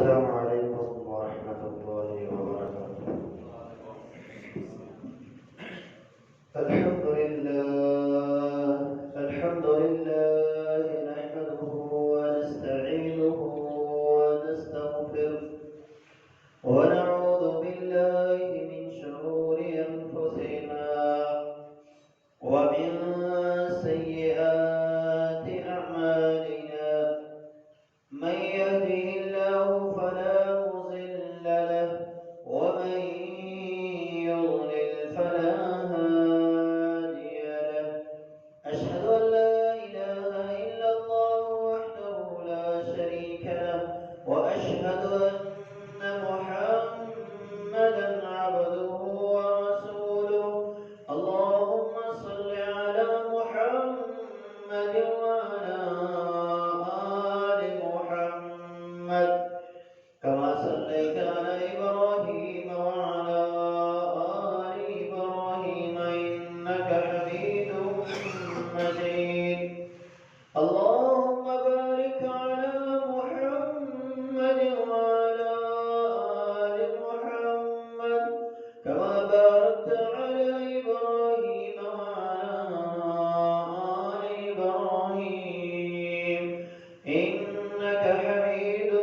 السلام عليكم ورحمة الله وبركاته. الحمد لله نحمده ونستعينه ونستغفره ونعوذ بالله من شرور أنفسنا ومن سيئات أعمالنا. من يهده الله فلا مضل له ومن يضلل فلا هادي له. أشهد أن لا إله إلا الله وحده لا شريك له وأشهد أن محمدا عبده ورسوله. اللهم صل على محمد وعلى آل محمد كما صليت على إبراهيم وعلى آل إبراهيم إنك حميد مجيد. اللهم بارك على محمد وعلى آل محمد كما باركت على إبراهيم وعلى آل إبراهيم إنك حميد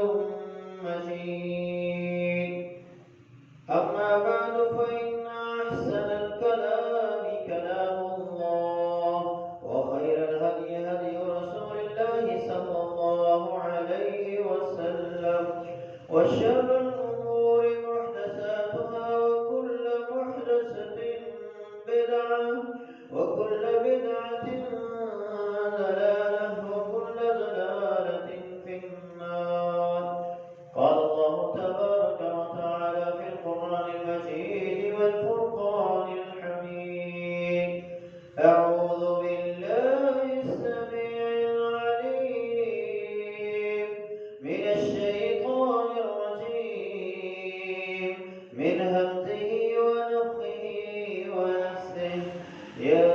مجيد. أما بعد فإن أحسن الكلام كلام الله وخير الهدي هدي رسول الله صلى الله عليه وسلم وشر الأمور محدثاتها وكل محدثة بدعة وكل بدعة ضلالة وكل ضلالة في النار. قال الله تبارك وتعالى في القرآن المجيد والفرقان الحميد: أعوذ بالله السميع العليم من الشيطان الرجيم من همزه ونفخه ونفسه. يا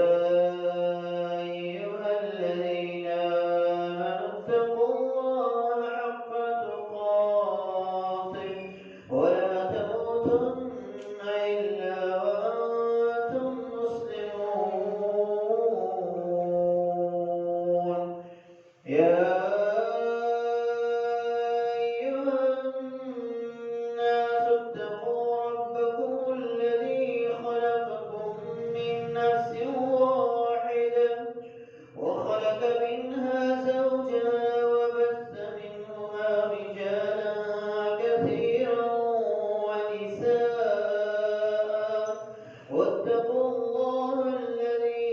أيها الذين آمنوا اتقوا الله حق تقاته ولا تموتن إلا وأنتم مسلمون. يا أيها الناس اتقوا ربكم الذي خلقكم من نفس واحدة وخلق منها زوجها وبث منهما رجالا كثيرا ونساء واتقوا الله الذي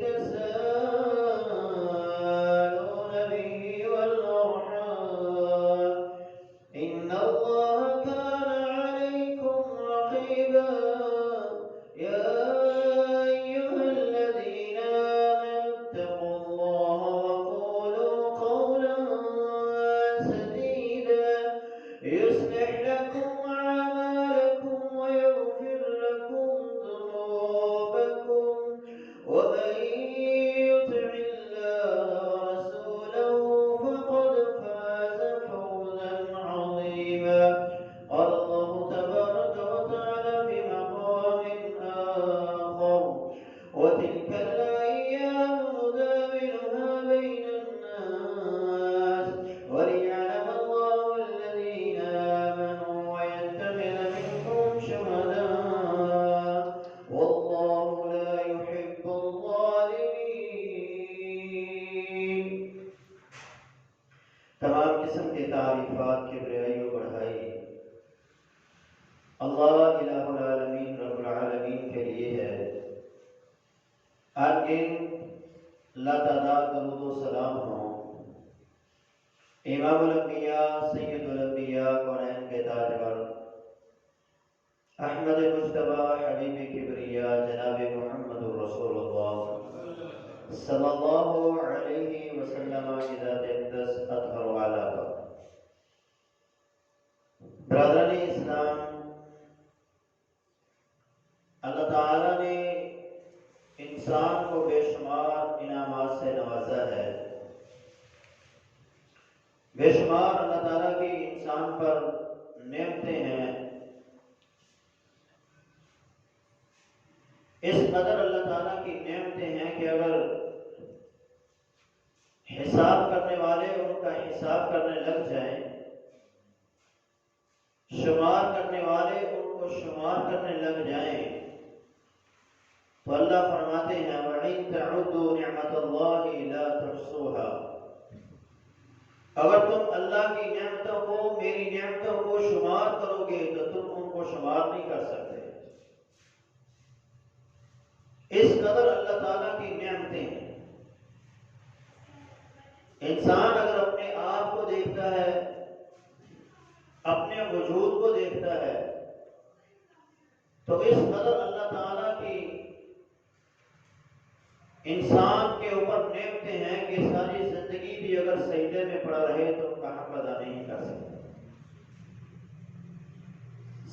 تساءلون به والأرحام إن الله كان عليكم رقيبا. يا أيها الذين آمنوا اتقوا الله وقولوا قولا سديدا يصلح لكم أعمالكم ويغفر لكم ذنوبكم ومن يطع الله ورسوله فقد فاز فوزا عظيما. قال الله تبارك وتعالى في مقام آخر: وتلك الأيام نداولها بين الناس وليعلم الله الذين آمنوا ويتخذ منكم شهداء والله لا يحب الظالمين. تمام قسم کی تعریفات کبریائی و بڑھائی اللہ الہ العالمین رب العالمین کے لیے ہے۔ آج دن لاتعداد درود و سلام ہوں امام الانبیاء سید الانبیاء کونین کے تاجور احمد مجتبی حبیب کبریا جناب محمد رسول اللہ صلی اللہ علیہ وسلم کی ذات اقدس اطہر و اعلیٰ پر۔ برادران اسلام، اللہ تعالیٰ نے انسان کو بے شمار انعامات سے نوازا ہے۔ بے شمار اللہ تعالیٰ کی انسان پر نعمتیں ہیں، اس قدر اللہ تعالیٰ کی نعمتیں ہیں کہ اگر حساب کرنے والے ان کا حساب کرنے لگ جائیں، شمار کرنے والے ان کو شمار کرنے لگ جائیں، تو اللہ فرماتے ہیں وَإِن تَعُدُّوا نِعْمَةَ اللَّهِ لَا تُحْصُوهَا، اگر تم اللہ کی نعمتوں کو، میری نعمتوں کو شمار کرو گے تو تم ان کو شمار نہیں کر سکتے۔ اس قدر اللہ تعالیٰ کی نعمتیں ہیں۔ انسان اگر اپنے آپ کو دیکھتا ہے، اپنے وجود کو دیکھتا ہے، تو اس قدر اللہ تعالیٰ کی انسان کے اوپر نعمتیں ہیں کہ ساری زندگی بھی اگر سجدے میں پڑا رہے تو ان کا حق ادا نہیں کر سکتا۔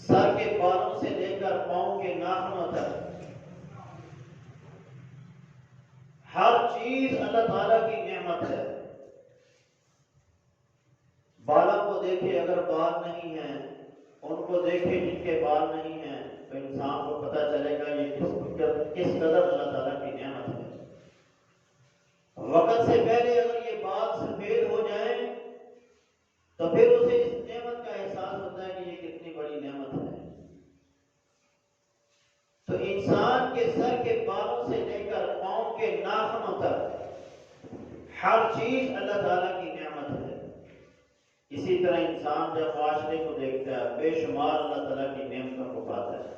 سر کے بالوں سے لے کر پاؤں کے ناخنوں تک ہر چیز اللہ تعالیٰ کی نعمت ہے۔ بالوں کو دیکھے، اگر بال نہیں ہیں، ان کو دیکھے جن کے بال نہیں ہیں، تو انسان کو پتہ چلے گا یہ کس قدر اللہ تعالیٰ کی نعمت ہے۔ وقت سے پہلے اگر یہ بال سفید ہو جائیں تو پھر اسے اس نعمت کا احساس ہوتا ہے کہ یہ کتنی بڑی نعمت ہے۔ تو انسان کے سر کے بالوں سے لے کر پاؤں کے ناخنوں تک ہر چیز اللہ تعالیٰ کی نعمت ہے۔ اسی طرح انسان جب معاشرے کو دیکھتا ہے، بے شمار اللہ تعالیٰ کی نعمتوں کو پاتا ہے۔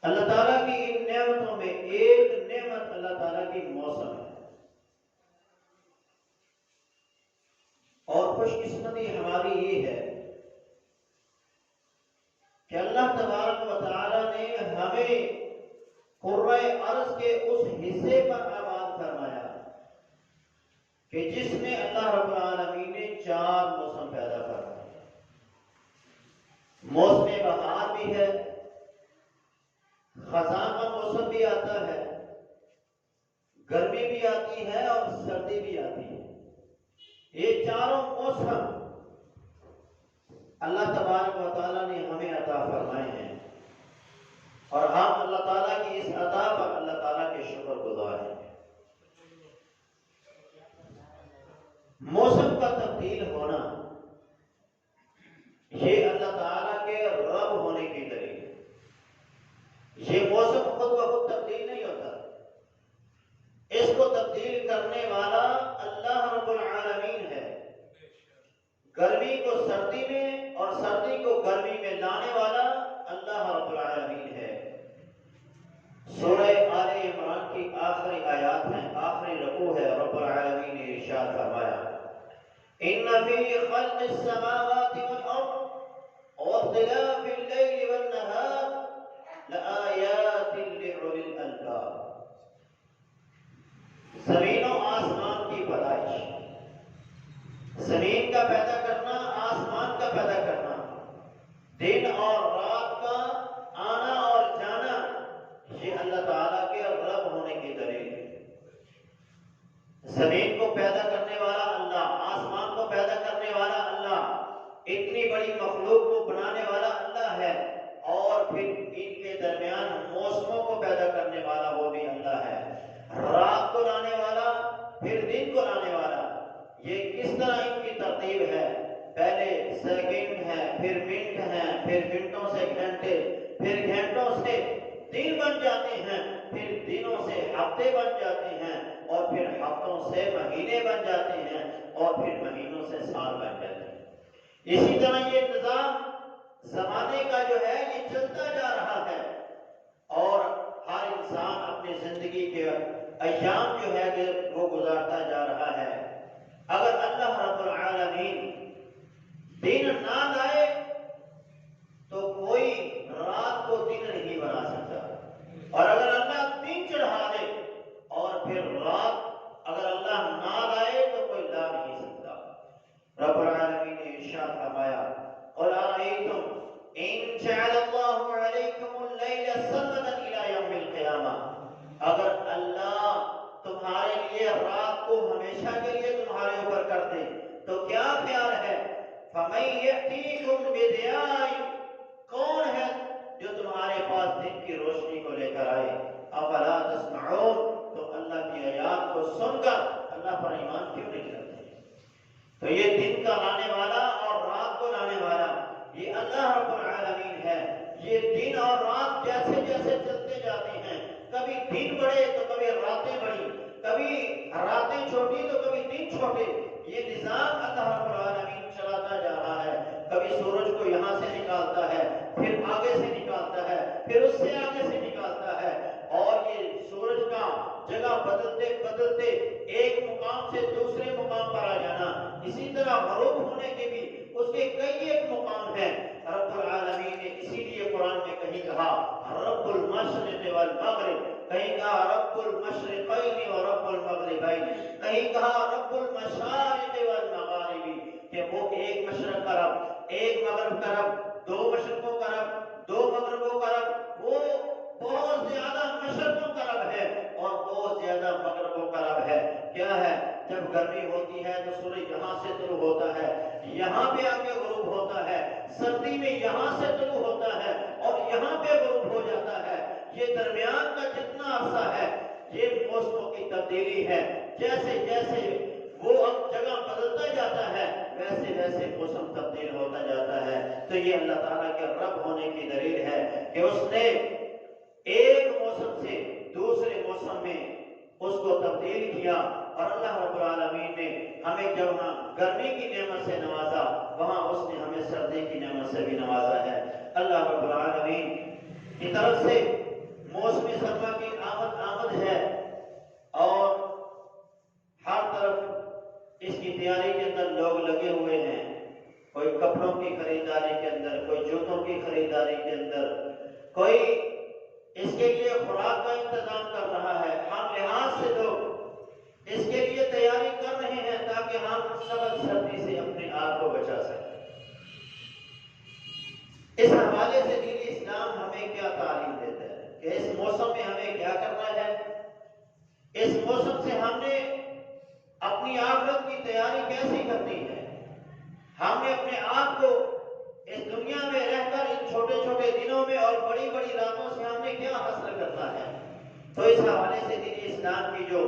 اللہ تعالیٰ کی ان نعمتوں میں ایک نعمت اللہ تعالیٰ کی موسم ہے، اور خوش قسمتی ہماری یہ ہے کہ اللہ تبارک و تعالی نے ہمیں قرۂ ارض کے اس حصے پر آباد فرمایا کہ جس میں اللہ رب العالمین نے 4 موسم پیدا فرمائے۔ موسم بہار بھی ہے، خزاں کا موسم بھی آتا ہے، گرمی بھی آتی ہے اور سردی بھی آتی ہے۔ یہ چاروں موسم اللہ تبارک و تعالیٰ نے ہمیں عطا فرمائے ہیں، اور ہم اللہ تعالیٰ کی اس عطا پر اللہ تعالیٰ کے شکر گزار ہیں۔ موسم کا تبدیل ہونا یہ اللہ تعالیٰ کے رب ہونے کی دلیل ہے۔ یہ موسم خود بخود تبدیل نہیں ہوتا، اس کو تبدیل کرنے والا اللہ رب العالمین ہے۔ گرمی کو سردی میں اور سردی کو گرمی میں لانے والا اللہ رب العالمین ہے۔ سورہ آل عمران کی آخری آیات ہیں، آخری رکوع ہے، رب العالمین نے ارشاد فرمایا ان فی خلق السماوات والارض واختلاف اللیل والنہار لآیات لأولی الالباب۔ زمین و آسمان کی پیدائش، زمین کا پیدا کرنا، آسمان کا پیدا کرنا، دن اور رات کا آنا اور جانا، یہ اللہ تعالیٰ کے رب ہونے کی دلیل ہے۔ زمین کو پیدا کرنے والا اللہ، آسمان کو پیدا کرنے والا اللہ، اتنی بڑی مخلوق کو بنانے والا اللہ ہے، اور پھر ان کے درمیان موسموں کو پیدا کرنے والا وہ بھی اللہ ہے۔ رات کو لانے والا، پھر دن کو لانے والا، یہ کس طرح ان کی ترتیب ہے؟ پہلے سیکنڈ ہے، پھر منٹ ہے، پھر منٹوں سے گھنٹے، پھر گھنٹوں سے دن بن جاتے ہیں، پھر دنوں سے ہفتے بن جاتے ہیں، اور پھر ہفتوں سے مہینے بن جاتے ہیں، اور پھر مہینوں سے سال بن جاتے ہیں۔ اسی طرح یہ نظام زمانے کا جو ہے یہ چلتا جا رہا ہے، اور ہر انسان اپنی زندگی کے ایام جو ہے کہ وہ گزارتا جا رہا ہے۔ اگر اللہ رب العالمین دن نہ لائے تو کوئی رات کو دن نہیں بنا سکتا، اور اگر اللہ دن چڑھا دے اور پھر رات اگر اللہ نہ لائے تو کوئی لا نہیں سکتا۔ رب العالمین نے ارشاد فرمایا قل ارأیتم ان جعل اللہ علیکم اللیل سرمدا الی یوم القیامہ، اگر اللہ تمہارے لیے رات کو ہمیشہ کے لیے تمہارے اوپر کر دے تو کیا فَمَن يَأْتِيكُم بِضِيَاءٍ، کون ہے جو تمہارے پاس دن کی روشنی کو لے کر آئے؟ افلا تسمعون، تو اللہ کی آیات کو سن کر اللہ پر ایمان کیوں نہیں کرتے؟ تو یہ دن کا لانے والا اور رات کو لانے والا یہ اللہ رب العالمین ہے۔ یہ دن اور رات جیسے جیسے چلتے جاتے ہیں، کبھی دن بڑے تو کبھی راتیں بڑی، کبھی راتیں چھوٹی تو کبھی دن چھوٹے، یہ نظام اللہ رب العالمین چلاتا جا رہا ہے۔ کبھی سورج کو یہاں سے نکالتا ہے، پھر آگے سے نکالتا ہے، پھر اس سے آگے سے نکالتا ہے، اور یہ سورج کا جگہ بدلتے بدلتے ایک مقام سے دوسرے مقام پر آ جانا، اسی طرح غروب ہونے کے بھی اس کے کئی ایک مقام ہیں۔ رب العالمین نے اسی لیے قرآن میں کہیں کہا رب المشرق والمغرب، کہیں کہا رب المشرقین و رب المغربین، کہیں کہا رب المشارق والمغارب، کہ وہ ایک مشرق کا رب، ایک مغرب کا رب، دو مشرقوں کا رب، دو مغربوں کا رب، وہ بہت زیادہ مشرقوں کا رب ہے اور بہت زیادہ مغربوں کا رب ہے۔ کیا ہے؟ جب گرمی ہوتی ہے تو سورج یہاں سے طلوع ہوتا ہے، یہاں پہ آ کے غروب ہوتا ہے، سردی میں یہاں سے طلوع ہوتا ہے اور یہاں پہ غروب ہو جاتا ہے۔ یہ درمیان کا جتنا عرصہ ہے یہ موسموں کی تبدیلی ہے۔ جیسے جیسے وہ اب جگہ بدلتا جاتا ہے ویسے ویسے موسم تبدیل ہوتا جاتا ہے۔ تو یہ اللہ تعالیٰ کے رب ہونے کی دلیل ہے کہ اس نے ایک موسم سے دوسرے موسم میں اس کو تبدیل کیا، اور اللہ رب العالمین نے ہمیں جہاں گرمی کی نعمت سے نوازا وہاں اس نے ہمیں سردی کی نعمت سے بھی نوازا ہے۔ اللہ رب العالمین کی طرف سے موسم سرما کی آمد ہے اور ہر طرف اس کی تیاری کے اندر لوگ لگے ہوئے ہیں، کوئی کپڑوں کی خریداری کے اندر، کوئی جوتوں کی خریداری کے اندر، کوئی اس کے لیے خوراک کا انتظام کر رہا ہے۔ ہم لحاظ سے لوگ اس کے لیے تیاری کر رہے ہیں تاکہ ہم سخت سردی سے اپنے آپ کو بچا سکیں۔ اس حوالے سے دین اسلام ہمیں کیا تعلیم دیتا ہے کہ اس موسم میں ہمیں کیا کرنا ہے؟ اس موسم سے ہم نے اپنی آخرت کی تیاری کیسی کرنی ہے؟ ہم نے اپنے آپ کو اس دنیا میں رہ کر ان چھوٹے چھوٹے دنوں میں اور بڑی بڑی راتوں سے ہم نے کیا حاصل کرنا ہے؟ تو اس حوالے سے دین اسلام کی جو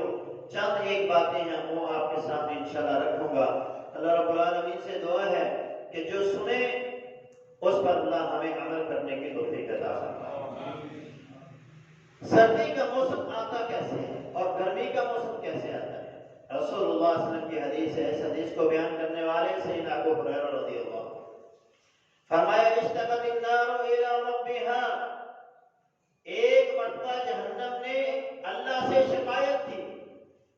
چند ایک باتیں ہیں وہ آپ کے سامنے انشاءاللہ رکھوں گا۔ اللہ رب العالمین سے دعا ہے کہ جو سنے اس پر اللہ ہمیں عمل کرنے کی توفیق عطا فرمائے۔ سردی کا موسم آتا کیسے ہے اور گرمی کا موسم کیسے آتا ہے؟ رسول اللہ صلی اللہ علیہ وسلم کی حدیث ہے، اس حدیث کو بیان کرنے والے سیدنا ابو ہریرہ رضی اللہ عنہ فرمایا اشتقت النار الی ربها، ایک مرتبہ جہنم نے اللہ سے شکایت کی۔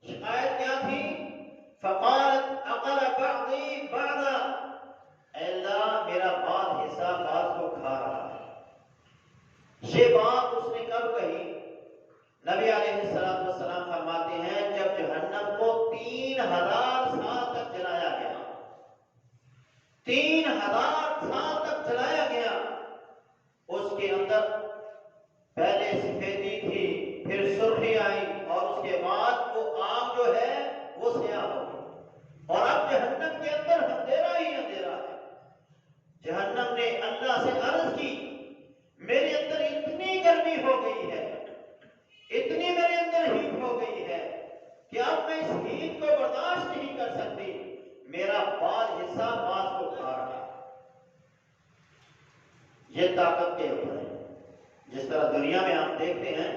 شکایت کیا تھی؟ فقالت اقل بعضی بعضا، اے اللہ میرا بعض حصہ بعض کو کھا رہا ہے۔ یہ بات اس نے کب کہی؟ نبی علیہ السلام فرماتے ہیں جب جہنم کو 3000 سال تک جلایا گیا، 3000 سال تک جلایا گیا، اس کے اندر پہلے سفیدی تھی، پھر سرخی آئی اور اس کے بعد وہ آگ جو ہے وہ سیاہ ہو گئی، اور اب جہنم کے اندر اندھیرا ہی اندھیرا ہے۔ جہنم نے اللہ سے عرض کی میرے اندر اتنی گرمی ہو گئی ہے، اتنی میرے اندر ہیٹ ہو گئی ہے کہ اب میں اس ہیٹ کو برداشت نہیں کر سکتی، میرا بعض حصہ بعض کو کھا رہا ہے۔ یہ طاقت کے اوپر ہے۔ جس طرح دنیا میں ہم دیکھتے ہیں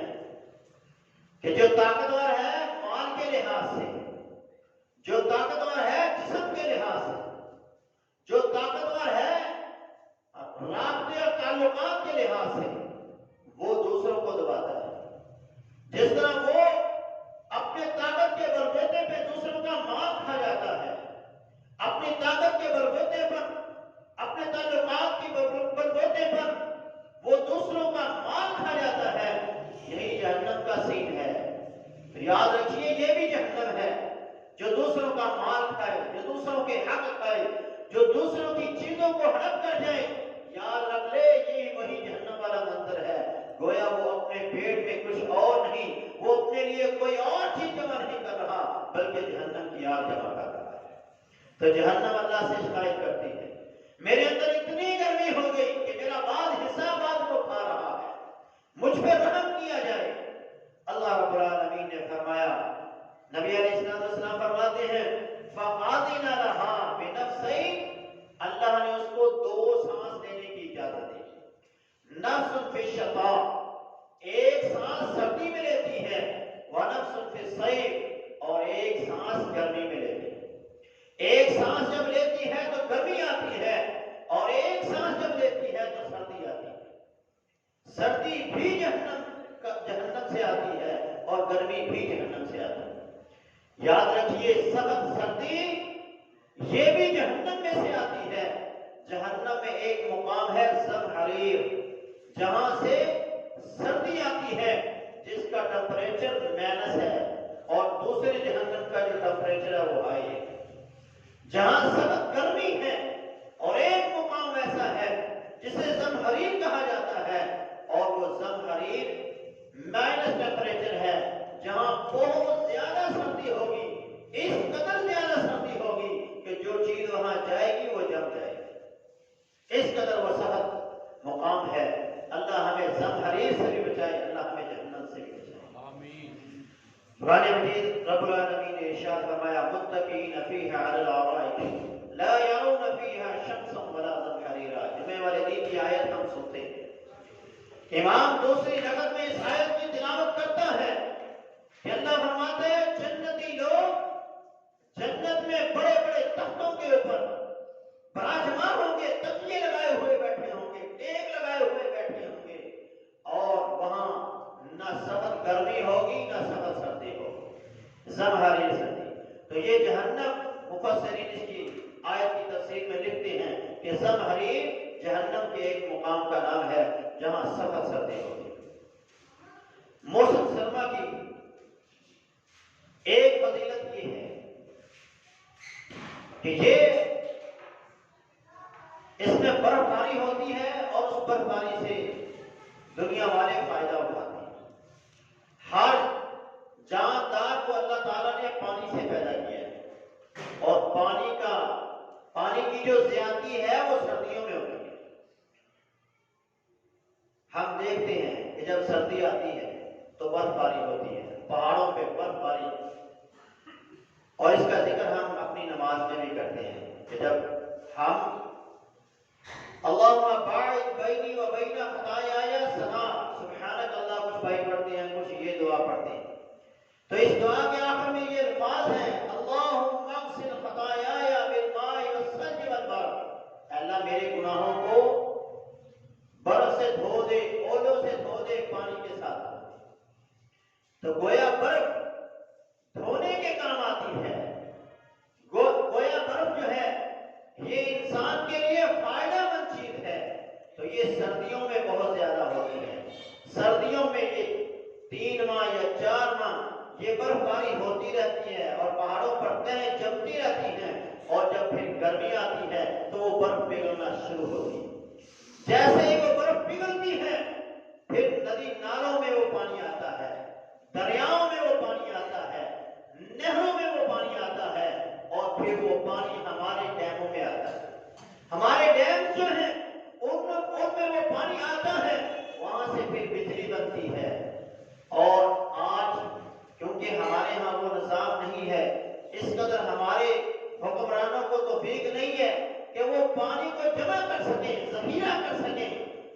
کہ جو طاقتور ہے مال کے لحاظ سے، جو طاقتور ہے جسم کے لحاظ سے، جو طاقتور ہے رابطے اور تعلقات کے لحاظ سے، وہ دوسروں کو دباتا ہے۔ جس طرح وہ اپنے طاقت کے بلبوتے پہ دوسروں کا مال کھا جاتا ہے، اپنی طاقت کے بلبوتے پر، اپنے تعلقات کے بلبوتے پر وہ دوسروں کا مال کھا جاتا ہے، یہی جہنم کا سین ہے۔ تو یاد رکھیے یہ بھی جہنم ہے، جو دوسروں کا مال کھائے، جو دوسروں کے حق کھائے، جو دوسروں کی چیزوں کو ہڑپ کر جائے، یاد رکھ لے یہی وہی جہنم والا منظر ہے۔ گویا وہ اپنے پیٹ میں کچھ اور نہیں، وہ اپنے لیے کوئی اور چیز جمع نہیں کر رہا بلکہ جہنم کی آگ جمع کر رہا ہے۔ تو جہنم اللہ سے شکایت کرتی ہے میرے اندر اتنی گرمی ہو گئی کہ میرا بعض حصہ بعض کو کھا رہا ہے، مجھ پہ رحم کیا جائے۔ اللہ رب العالمین نے فرمایا، نبی علیہ السلام فرماتے ہیں فَآذِنَ لَهَا بِنَفْسَيْنِ، اللہ نے اس کو 2 سانس لینے کی اجازت دی۔ نفس فی الشتاء، ایک سانس سردی میں لیتی ہے، وَنَفْسٌ فِي الصَّيْفِ، اور ایک سانس گرمی میں لیتی ہے۔ ایک سانس جب لیتی ہے تو گرمی آتی ہے، اور ایک سانس جب لیتی ہے تو سردی آتی ہے۔ سردی بھی جہنم سے آتی ہے اور گرمی بھی جہنم سے آتی ہے۔ یاد رکھیے سخت سردی یہ بھی جہنم میں سے آتی ہے۔ جہنم میں ایک مقام ہے زمہریر، جہاں سے سردی آتی ہے جس کا ٹمپریچر مائنس ہے، اور دوسرے جہنم کا جو ٹمپریچر ہے وہ ہائی ہے۔ جہاں سخت گرمی ہے، اور ایک مقام ایسا ہے جسے زمہریر کہا جاتا ہے، اور وہ زمہریر مائنس ٹمپریچر ہے، جہاں بہت زیادہ سردی ہوگی، اس قدر زیادہ سردی ہوگی کہ جو چیز وہاں جائے گی وہ جم جائے گی، اس قدر وہ سخت مقام ہے۔ اللہ ہمیں زمہریر سے بھی بچائے، اللہ ہمیں جہنم سے بھی بچائے، آمین۔ قرآن مجید رب العالمین نے ارشاد فرمایا متقین فیہا علی الارائک لا یرون فیہا شمسا ولا زمہریرا۔ جمعہ والے دن کی آیت ہم سنتے ہیں، امام دوسری جگہ میں اس آیت کی تلاوت کرتا ہے کہ اللہ فرماتے ہیں جنتی لوگ جنت میں بڑے بڑے تختوں کے اوپر براجمان ہوں گے، تکیے لگائے ہوئے بیٹھے ہوں گے، ٹیک لگائے ہوئے بیٹھے ہوں گے، اور وہاں نہ سخت گرمی ہوگی نہ سخت سردی ہوگی، زمہریر سردی۔ تو یہ جہنم، مفسرین اس کی آیت کی تفسیر میں لکھتے ہیں کہ زمہریر جہنم کے ایک مقام کا نام ہے جہاں سخت سردی ہوتی ہے۔ موسم سرما کی ایک فضیلت یہ ہے کہ یہ اس میں برف باری ہوتی ہے، اور اس برف باری سے دنیا والے فائدہ اٹھاتے ہیں۔ ہر جاندار کو اللہ تعالیٰ نے پانی سے پیدا کیا ہے، اور پانی کی جو زیادتی ہے وہ سردیوں میں ہوتی ہے۔ ہم دیکھتے ہیں کہ جب سردی آتی ہے تو برف باری ہوتی ہے، پہاڑوں پہ برف باری، اور اس کا ذکر ہم اپنی نماز میں بھی کرتے ہیں کہ جب ہم اللہم باعد بینی و بین خطایایا سنا، سبحانک اللہ کچھ بھائی پڑھتے ہیں، کچھ یہ دعا پڑھتے ہیں، تو اس دعا کے آخر میں یہ الفاظ ہیں اللہم اغسل خطایایا بالماء والثلج والبرد، اللہ میرے گناہوں کو برف سے دھو دے، اولوں سے دھو دے، پانی کے ساتھ۔ تو گویا برف دھونے کے کام آتی ہے، گویا برف جو ہے یہ انسان کے لیے فائدہ مند چیز ہے۔ تو یہ سردیوں میں بہت زیادہ ہوتی ہے، سردیوں میں یہ 3 ماہ یا 4 ماہ یہ برف باری ہوتی رہتی ہے، اور پہاڑوں پر تہیں جمتی رہتی ہیں، اور جب پھر گرمی آتی ہے تو وہ برف پگھلنا شروع ہوتی ہے۔ جیسے ہی وہ برف پگھلتی ہے پھر ندی نالوں میں وہ پانی آتا ہے، دریاؤں میں وہ پانی آتا ہے، نہروں میں وہ پانی آتا ہے، اور پھر وہ پانی ہمارے ڈیموں میں آتا ہے۔ ہمارے ڈیم جو ہیں ان میں وہ پانی آتا ہے، وہاں سے پھر بجلی بنتی ہے۔ اور آج کیونکہ ہمارے ہاں وہ نظام نہیں ہے، اس قدر ہمارے حکمرانوں کو توفیق نہیں ہے کہ وہ پانی کو جمع کر سکیں، ذخیرہ کر سکیں،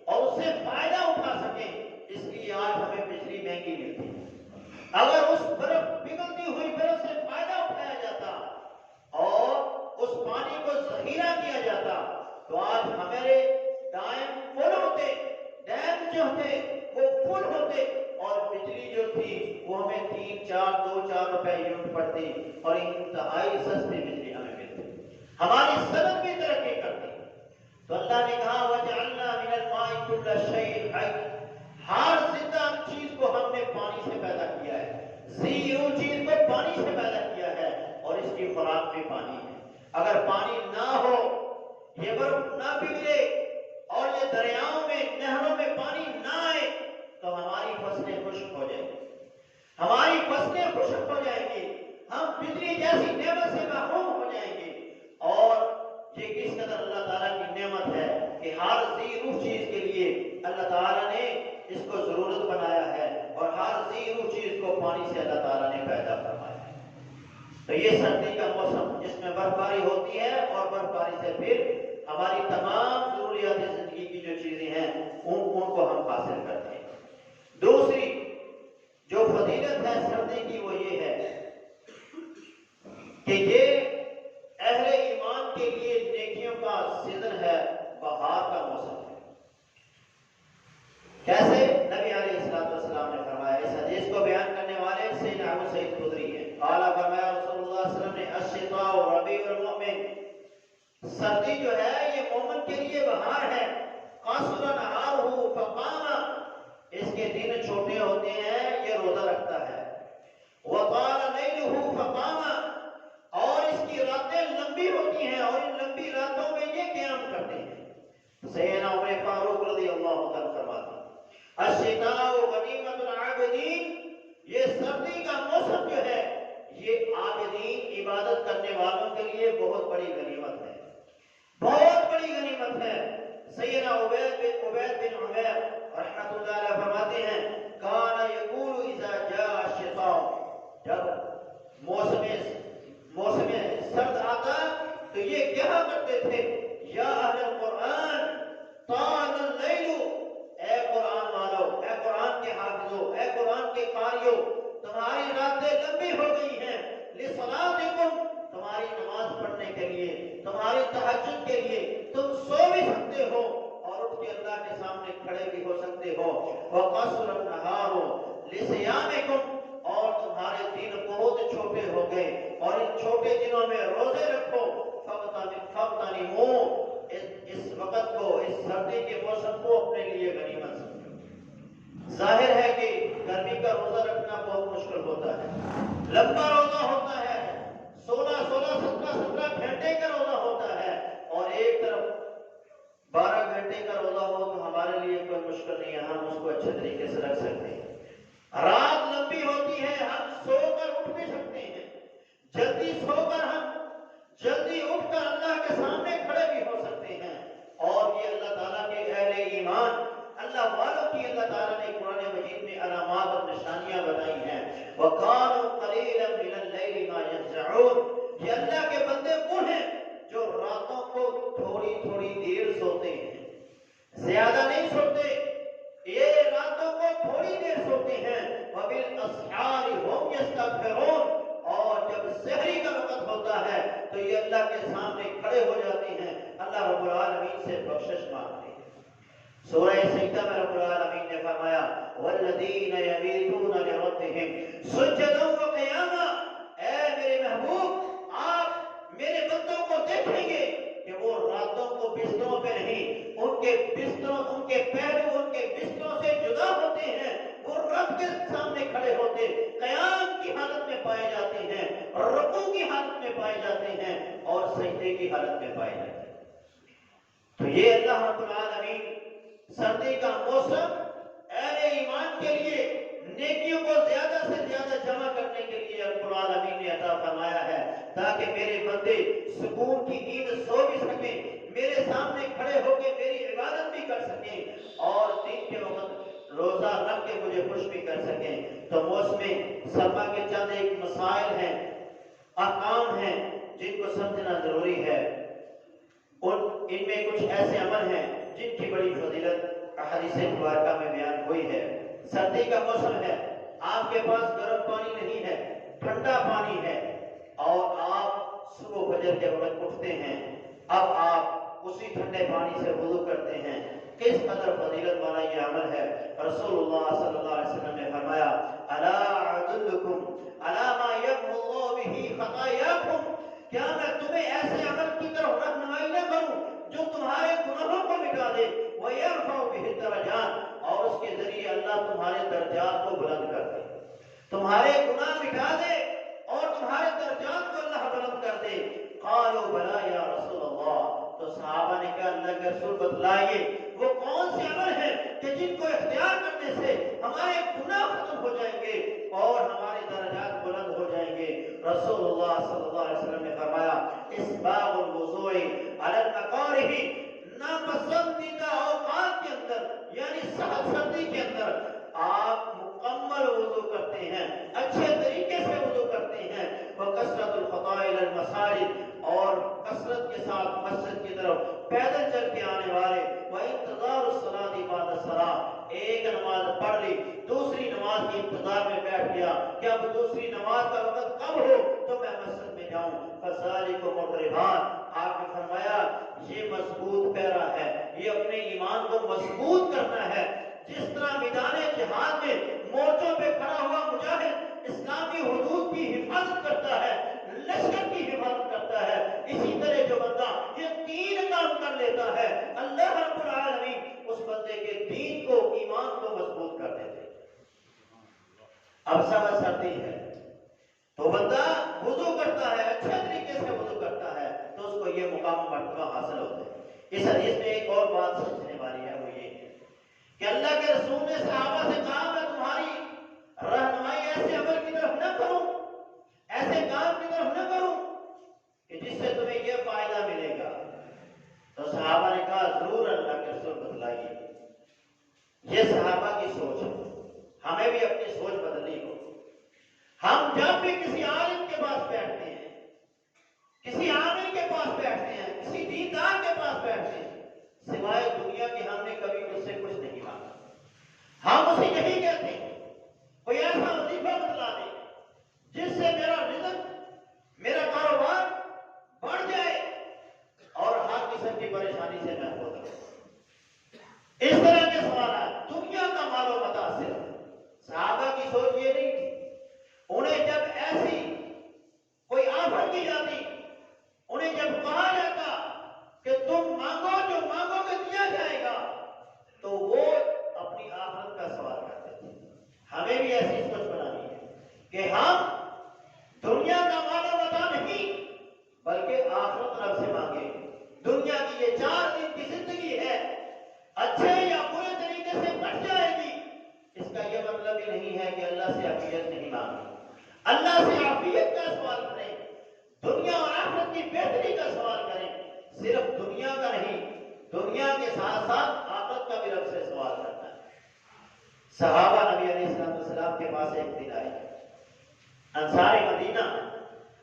اور اس سے فائدہ اٹھا سکیں، اس لیے آج ہمیں بجلی مہنگی ملتی ہے۔ اگر اس برف پگھلتی ہوئی برف سے فائدہ اٹھایا جاتا اور اس پانی کو ذخیرہ کیا جاتا تو آج ہمارے ڈیم فل ہوتے، ڈیم جو تھے وہ فل ہوتے، اور بجلی جو تھی وہ ہمیں 2-4 روپے یونٹ پڑتی، اور انتہائی سستی بجلی ہمیں ملتی، ہماری صنعت بھی ترقی کرتی۔ تو اللہ نے کہا وَجَعَلْنَا مِنَ الْمَاءِ كُلَّ شَيْءٍ حَيٍّ، ہر زندہ چیز کو ہم نے پانی سے پیدا کیا ہے، زیرو چیز کو پانی سے پیدا کیا ہے، اور اس کی خوراک بھی پانی ہے۔ اگر پانی نہ ہو، یہ برف نہ پگھلے، اور یہ دریاؤں میں نہروں میں پانی نہ آئے تو ہماری فصلیں خشک ہو جائیں گی، ہماری فصلیں خشک ہو جائیں گی، ہم بجلی جیسی نعمت سے محروم ہو جائیں گے۔ اور یہ کس قدر اللہ تعالیٰ تعالیٰ کی نعمت ہے کہ ہر ذی روح چیز کے لیے اللہ تعالیٰ نے اس کو ضرورت بنایا ہے، اور ہر ذی روح چیز کو پانی سے اللہ تعالیٰ نے پیدا فرمایا ہے۔ تو یہ سردی کا موسم جس میں برف باری ہوتی ہے، اور برف باری سے پھر ہماری تمام ضروریات زندگی کی جو چیزیں ہیں ان کو ہم حاصل کرتے ہیں۔ دوسری جو فضیلت ہے سردی کی وہ یہ ہے کہ یہ اہل ایمان کے لیے نیکیوں کا سیزن ہے، بہار کا موسم ہے۔ کیسے؟ نبی علیہ السلام نے فرمایا، اس حدیث کو بیان کرنے والے سیدنا ابو سعید خدری ہیں، قال فرمایا رسول اللہ صلی اللہ علیہ وسلم نے الشتاء ربیع المؤمن، سردی جو ہے یہ مومن کے لیے بہار ہے، قصر نہارہ فقام، اس کے دن چھوٹے ہوتے ہیں، یہ روزہ رکھتا ہے، وطال لیلہ فقام، اور اس کی راتیں لمبی ہوتی ہیں، اور ان لمبی راتوں میں یہ قیام کرتے ہیں۔ سیدنا عمر فاروق رضی اللہ عنہ فرماتے ہیں الشتاء غنیمۃ العابدین، یہ سردی کا موسم جو ہے یہ عابدین عبادت کرنے والوں کے لیے بہت بڑی غنیمت ہے، بہت بڑی غنیمت ہے۔ سیدنا عبید بن عمیر رحمۃ اللہ علیہ فرماتے ہیں کان یقول اذا جاء الشتاء، جب موسم سرد آتا تو یہ کہا کرتے تھے یا اہل القرآن طال اللیل، اے قرآن والو، اے قرآن کے حافظو، اے قرآن کے قاریو، تمہاری راتیں لمبی ہو گئی ہیں، لصلاتکم، تمہاری نماز پڑھنے کے لیے، تمہاری تہجد کے لیے، تم سو بھی سکتے ہو اور اٹھ کے اللہ کے سامنے کھڑے بھی ہو سکتے ہو، وقصر النہار لصیامکم، اور تمہارے دن بہت چھوٹے ہو گئے، اور ان چھوٹے دنوں میں روزے رکھو، فاغتنموا، اس وقت کو، اس سردی کے موسم کو اپنے لیے غنیمت سمجھو۔ ظاہر ہے کہ گرمی کا روزہ رکھنا بہت مشکل ہوتا ہے، لمبا روزہ ہوتا ہے، 16 گھنٹے کا روزہ ہوتا ہے، اور ایک طرف 12 گھنٹے کا روزہ ہو تو ہمارے لیے کوئی مشکل نہیں ہے، ہم اس کو اچھے طریقے سے رکھ سکتے ہیں۔ رات لمبی ہوتی ہے، ہم سو کر اٹھ بھی سکتے ہیں، جلدی سو کر ہم جلدی اٹھ کر اللہ کے سامنے کھڑے بھی ہو سکتے ہیں، اور یہ اللہ تعالیٰ کے اہل ایمان اللہ والوں کی اللہ تعالیٰ نے قرآن مجید میں علامات اور نشانیاں بتائی ہیں۔ وَقَالُوا قَلِيلًا مِنَ اللَّيْلِ مَا يَهْجَعُونَ، یہ اللہ کے بندے وہ ہیں جو راتوں کو تھوڑی تھوڑی دیر سوتے ہیں، زیادہ نہیں سوتے، یہ راتوں کو تھوڑی دیر سوتے ہیں، وَبِالْأَسْحَارِ هُمْ يَسْتَغْفِرُونَ، اور جب سحری کا وقت ہوتا ہے تو یہ اللہ کے سامنے کھڑے ہو جاتے ہیں، اللہ رب العالمین سے بخشش مانگتے ہیں۔ سورہ سجدہ میں رب العالمین نے فرمایا وَالَّذِينَ يَبِيتُونَ لِرَبِّهِمْ سُجَّدًا وَقِيَامًا، اے میرے محبوب آپ میرے بندوں کو دیکھیں گے کہ وہ راتوں کو بستروں پہ نہیں، ان کے بستروں، ان کے پہلو ان کے بستروں سے جدا ہوتے ہیں، وہ رب کے سامنے کھڑے ہوتے قیام کی حالت میں پائے جاتے ہیں، رکوع کی حالت میں پائے جاتے ہیں، اور سجدے کی حالت میں پائے جاتے ہیں۔ تو یہ اللہ رب العالمین سردی کا موسم اہل ایمان کے لیے نیکیوں کو زیادہ سے زیادہ جمع کرنے کے لیے رب العالمین نے عطا فرمایا ہے، تاکہ میرے بندے سکون کی نیند سو بھی سکیں، میرے سامنے کھڑے ہو کے میری عبادت بھی کر سکیں، اور دن کے وقت روزہ رکھ کے مجھے خوش بھی کر سکیں۔ تو موسم سرما کے چند ایک مسائل ہیں، احکام ہیں جن کو سمجھنا ضروری ہے، ان میں کچھ ایسے عمل ہیں جن کی بڑی فضیلت احادیث مبارکہ میں بیان ہوئی ہے۔ سردی کا موسم ہے، آپ کے پاس گرم پانی نہیں ہے، ٹھنڈا پانی ہے، اور آپ صبح فجر کے وقت اٹھتے ہیں، اب آپ اسی ٹھنڈے پانی سے وضو کرتے ہیں، کس قدر فضیلت والا یہ عمل ہے۔ رسول اللہ صلی اللہ علیہ وسلم نے فرمایا الا ادلکم علی ما یمحو اللہ بہ خطایاکم، کیا میں تمہیں ایسے عمل کی طرف رہنمائی نہ کروں جو تمہارے گناہوں کو مٹا دے، وَيَرْفَعُ بِهِ الدَّرَجَاتِ، اور اس کے ذریعے اللہ تمہارے درجات کو بلند کر دے، تمہارے گناہ مٹا دے اور تمہارے درجات کو اللہ بلند کر دے۔ قالوا بلا یا رسول اللہ، تو صحابہ نے کہا اللہ کے رسول بتلائیے وہ کون سے عمل ہیں کہ جن کو اختیار کرنے سے ہمارے گناہ ختم ہو جائیں گے اور ہمارے درجات بلند ہو جائیں گے۔ رسول اللہ صلی اللہ علیہ وسلم نے فرمایا اسباغ الوضوء علی الاقارب ساتھ مسجد کی طرف پیدل چل کے آنے والے، وَإِنْتِظَارُ الصَّلَاةِ بَعْدَ الصَّلَاةِ، ایک نماز پڑھ لی، دوسری نماز کے انتظار میں بیٹھ گیا کہ اب دوسری نماز کا وقت کب ہو تو میں مسجد میں جاؤں، فَذَلِكُمُ الرِّبَاطُ، آپ نے فرمایا یہ مضبوط پیرا ہے، یہ اپنے ایمان کو مضبوط کرنا ہے۔ جس طرح میدان جہاد میں مورچوں پہ کھڑا ہوا مجاہد اسلامی حدود کی حفاظت کرتا ہے، لشکر کی حفاظت کرتا ہے، اسی طرح جو بندہ یہ تین کام کر لیتا ہے اللہ رب العالمین اس بندے کے دین کو، ایمان کو مضبوط کر دیتے ہیں۔ اب سب سردی ہے تو بندہ وضو کرتا ہے، اچھے طریقے سے وضو کرتا ہے تو اس کو یہ مقام مرتبہ حاصل ہوتا ہے۔ اس حدیث میں ایک اور بات سمجھنے والی ہے، وہ یہ ہے کہ اللہ کے رسول نے صحابہ سے کہا میں تمہاری رہنمائی ایسے عمل کی طرف نہ کروں، ایسے کام کی طرف نہ کروں کہ جس سے تمہیں یہ فائدہ ملے گا، تو صحابہ نے کہا ضرور اللہ کے رسول بتلائیے۔ یہ صحابہ کی سوچ ہے، ہمیں بھی اپنی سوچ بدلنی ہو۔ ہم جب بھی کسی عالم کے پاس بیٹھتے ہیں، کسی عامل کے پاس بیٹھتے ہیں، کسی دیندار کے پاس بیٹھتے ہیں، سوائے دنیا کے ہم نے کبھی اس سے کچھ نہیں مانگا۔ ہم اسے یہی کہتے ہیں کوئی ایسا وظیفہ بتلا دے جس سے میرا رزق، میرا کاروبار بڑھ جائے اور ہر قسم کی پریشانی سے محفوظ رہے۔ اس طرح کے سوالات دنیا کا مال و متاع سے، صحابہ کی سوچ یہ نہیں تھی۔ انہیں جب ایسی کوئی آفت کی جاتی، انہیں جب کہا جاتا کہ تم مانگو، جو مانگو گے دیا جائے گا، تو وہ اپنی آخرت کا سوال کرتے تھے۔ ہمیں بھی ایسی سوچ بنانی ہے کہ ہم دنیا کا مال و متاع نہیں بلکہ آخرت رب سے مانگے۔ دنیا کی یہ 4 دن کی زندگی ہے، اچھے یا برے طریقے سے کٹ جائے گی، اس کا یہ مطلب ہی نہیں ہے کہ اللہ سے عافیت نہیں مانگی۔ اللہ سے عافیت کا سوال کریں، دنیا اور آخرت کی بہتری کا سوال کریں، صرف دنیا کا نہیں، دنیا کے ساتھ ساتھ آخرت کا بھی رب سے سوال کرنا ہے۔ صحابہ نبی علیہ السلام کے پاس ایک دن آئے، انصار مدینہ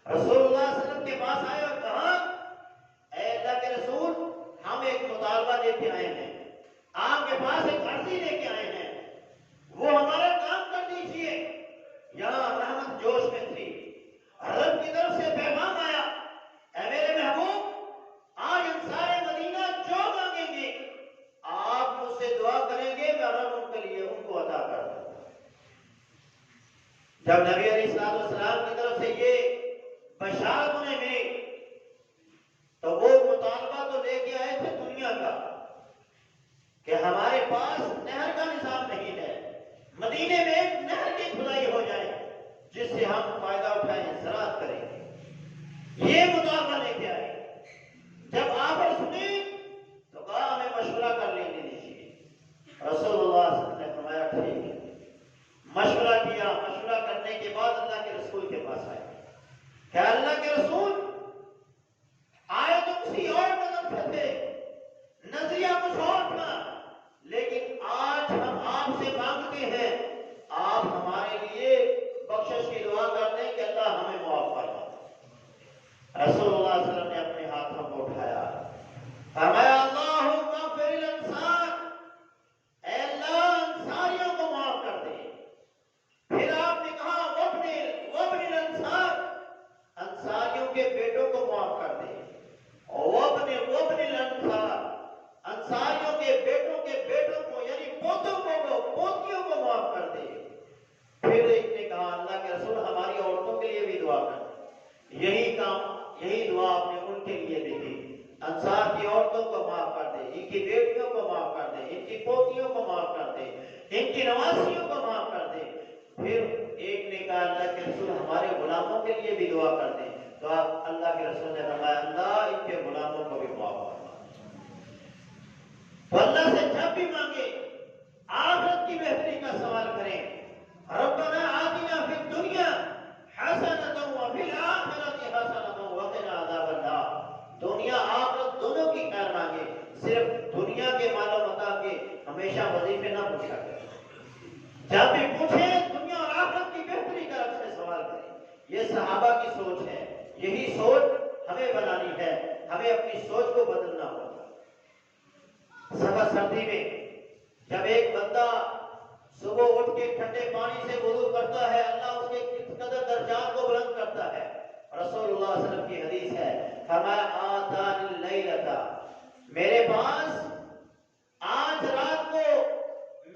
رسول اللہ صلی اللہ علیہ وسلم کے پاس آئے اور کہا اے اللہ کے رسول، ہم ایک مطالبہ لے کے آئے ہیں، آپ کے پاس ایک عرضی لے کے آئے ہیں، وہ ہمارا کام کر دیجئے۔ یہاں رحمت جوش میں تھی، رب کی طرف سے پیغام آیا، اے میرے محبوب، آج انصار مدینہ جو مانگیں گے آپ مجھ سے دعا کریں گے، میں رب ان کے لیے ان کو عطا کر دوں گا۔ جب نبی علیہ السلام کی طرف سے یہ بشارت انہیں ملی تو وہ مطالبہ تو لے کے آئے تھے دنیا کا کہ ہمارے پاس نہر کا نظام نہیں ہے، مدینے میں ایک نہر کی کھدائی ہو جائے جس سے ہم فائدہ اٹھائیں، زراعت کریں گے، یہ مطالبہ لے کے آئے۔ جب آفر سنی تو کہا ہمیں مشورہ کر لینے دیجیے۔ رسول اللہ صلی اللہ علیہ وسلم نے فرمایا ٹھیک ہے۔ مشورہ کیا، مشورہ کرنے کے بعد اللہ کے رسول کے پاس آئے کہ اللہ کے رسول، آئے تو کسی اور نظر سے تھے، نظریہ کچھ اور تھا، لیکن آج ہم آپ سے مانگتے ہیں آپ ہمارے لیے بخشش کی دعا کر دیں کہ اللہ ہمیں معاف فرما۔ رسول اللہ صلی اللہ علیہ وسلم نے اپنے ہاتھوں کو اٹھایا، فرمایا اللہم اغفر الانصار، اے اللہ انصاریوں کو معاف کر دے۔ پھر آپ نے کہا وابن الانصار، انصاریوں کے بیٹوں کو معاف کر دے، وابن الانصار، انصاریوں کے بیٹوں کو یعنی پوتوں کو، پوتیوں کو معاف کر دے۔ پھر ایک نے کہا اللہ کے رسول ہماری عورتوں کے لیے بھی دعا کر دے۔ یہی دعا آپ نے ان کے لیے بھی دی، انصار کی عورتوں کو معاف کر دے، ان کی بیٹیوں کو معاف کر دے، ان کی پوتیوں کو معاف کر دے، ان کی نواسیوں کو معاف کر دے۔ پھر ایک نے کہا اللہ کے رسول ہمارے غلاموں کے لیے بھی دعا کر دیں، تو آپ اللہ کے رسول نے فرمایا اللہ ان کے غلاموں کو بھی معاف فرما۔ تو اللہ سے جب بھی مانگے آخرت کی بہتری کا سوال کریں، ربنا آتنا فی الدنیا حسنۃ وفی الآخرۃ حسنۃ وقنا عذاب النار۔ دنیا آخرت دونوں کی خیر مانگے، صرف دنیا کے مال و متاع کے ہمیشہ وظیفے نہ پوچھا کریں۔ جب بھی پوچھیں دنیا اور آخرت کی بہتری کا رب سے سوال کریں۔ یہ صحابہ کی سوچ ہے، یہی سوچ ہمیں بنانی ہے۔ ہمیں اپنی سوچ کو بدلنا ہوگا۔ سخت سردی میں جب ایک بندہ صبح اٹھ کے ٹھنڈے پانی سے وضو کرتا ہے، اللہ اس کے کس قدر درجات کو بلند کرتا ہے۔ رسول اللہ صلی اللہ علیہ وسلم کی حدیث ہے، فرمایا آتان اللیلۃ، میرے پاس آج رات کو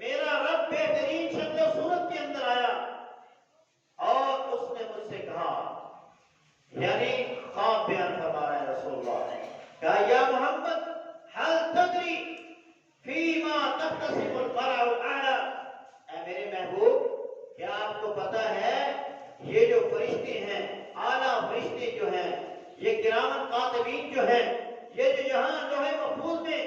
میرا رب بہترین شکل و صورت کے اندر آیا اور اس نے مجھ سے کہا، یعنی خواب بیان فرما رہے ہیں رسول اللہ نے کہا، یا محمد هل تدری فیما تختصم الفرع الاعلی، اے میرے محبوب کیا آپ کو پتا ہے یہ جو فرشتے ہیں، اعلیٰ فرشتے جو ہیں، یہ کرام کاتبین جو ہیں، یہ جو یہاں لوح محفوظ میں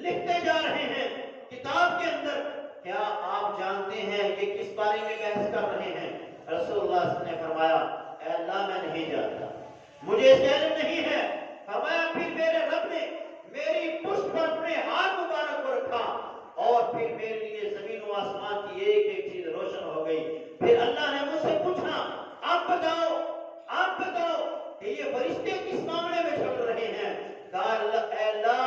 لکھتے جا رہے ہیں کتاب کے اندر، کیا آپ جانتے ہیں یہ کس بارے میں بحث کر رہے ہیں؟ رسول اللہ صلی اللہ علیہ وسلم نے فرمایا، اے اللہ میں نہیں جانتا، مجھے اس کا علم نہیں ہے۔ فرمایا پھر میرے رب نے میری پشت پر اپنے ہاتھ مبارک کو رکھا اور پھر میرے لیے زمین و آسمان کی ایک ایک چیز روشن ہو گئی۔ پھر اللہ نے مجھ سے پوچھا، آپ بتاؤ کہ یہ فرشتے کس معاملے میں جھگڑ رہے ہیں؟ کہا اے اللہ